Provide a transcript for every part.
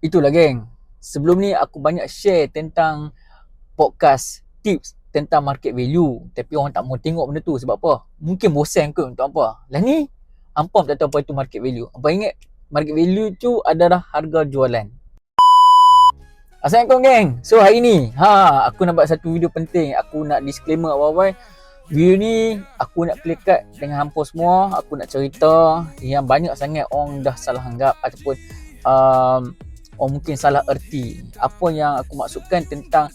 Itulah geng. Sebelum ni aku banyak share tentang podcast tips tentang market value. Tapi orang tak mau tengok benda tu. Sebab apa? Mungkin bosan ke untuk apa. Lah ni, hampa tak tahu apa itu market value. Hampa ingat market value tu adalah harga jualan. Assalamualaikum geng. So hari ni, aku nak buat satu video penting. Aku nak disclaimer awal-awal. Video ni aku nak clear cut dengan hampa semua. Aku nak cerita yang banyak sangat orang dah salah anggap ataupun orang mungkin salah erti apa yang aku maksudkan tentang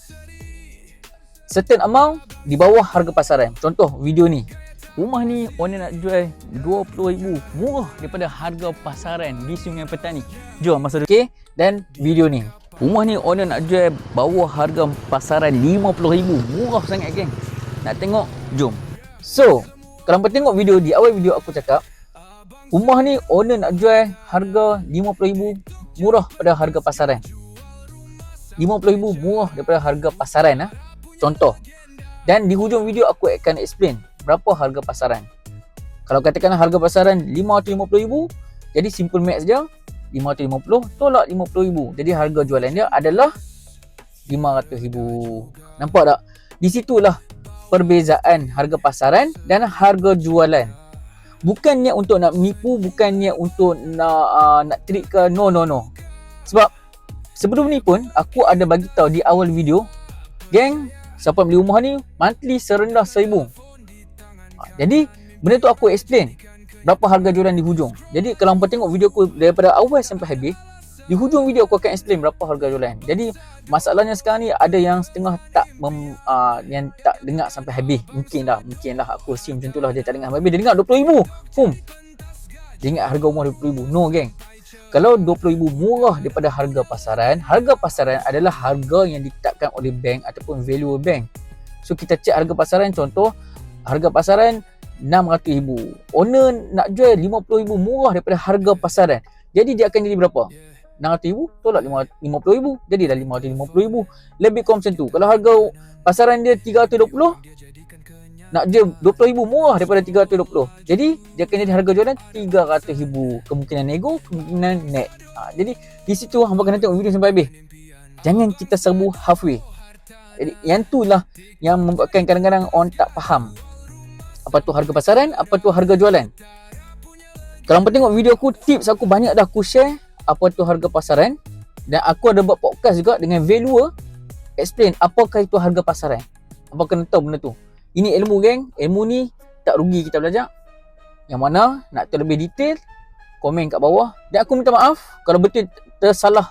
certain amount di bawah harga pasaran. Contoh video ni, rumah ni owner nak jual 20,000 murah daripada harga pasaran di Sungai Petani. Jom masa dulu. Okay, dan video ni, rumah ni owner nak jual bawah harga pasaran 50,000, murah sangat geng. Nak tengok? Jom. So kalau hampa tengok video di awal video aku cakap, rumah ni owner nak jual harga 50,000 murah pada harga pasaran. 50,000 murah daripada harga pasaran Contoh. Dan di hujung video aku akan explain berapa harga pasaran. Kalau katakanlah harga pasaran 550,000, jadi simple maths je, 550 tolak 50,000. Jadi harga jualan dia adalah 500,000. Nampak tak? Di situlah perbezaan harga pasaran dan harga jualan. Bukannya untuk nak menipu, bukannya untuk nak trick ke, no. Sebab sebelum ni pun aku ada bagi tahu di awal video, geng, siapa beli rumah ni monthly serendah 1,000. Jadi benda tu aku explain berapa harga jualan di hujung. Jadi kalau hampa tengok video aku daripada awal sampai habis, di hujung video aku akan explain berapa harga jualan. Jadi masalahnya sekarang ni ada yang setengah yang tak dengar sampai habis. Mungkin lah aku assume macam tu lah, dia tak dengar sampai habis. Dia dengar 20,000, dia ingat harga rumah 20,000. No geng. Kalau 20,000 murah daripada harga pasaran adalah harga yang ditetapkan oleh bank ataupun value bank. So kita cek harga pasaran, contoh harga pasaran 600,000. Owner nak jual 50,000 murah daripada harga pasaran. Jadi dia akan jadi berapa? 600,000 tolak 50,000, jadilah 550,000. Lebih kurang macam tu. Kalau harga pasaran dia 320, nak jual 20,000 murah daripada 320. Jadi dia akan jadi harga jualan 300,000. Kemungkinan nego, kemungkinan net. Jadi di situ hampa kena tengok video sampai habis. Jangan kita serbu halfway. Jadi yang itulah yang membuatkan kadang-kadang orang tak faham apa tu harga pasaran, apa tu harga jualan. Kalau hampa tengok video aku, tips aku banyak dah aku share apa tu harga pasaran, dan aku ada buat podcast juga dengan valuer explain apakah itu harga pasaran. Hampa kena tahu benda tu. Ini ilmu geng, ilmu ni tak rugi kita belajar. Yang mana nak tahu lebih detail, komen kat bawah. Dan aku minta maaf kalau betul tersalah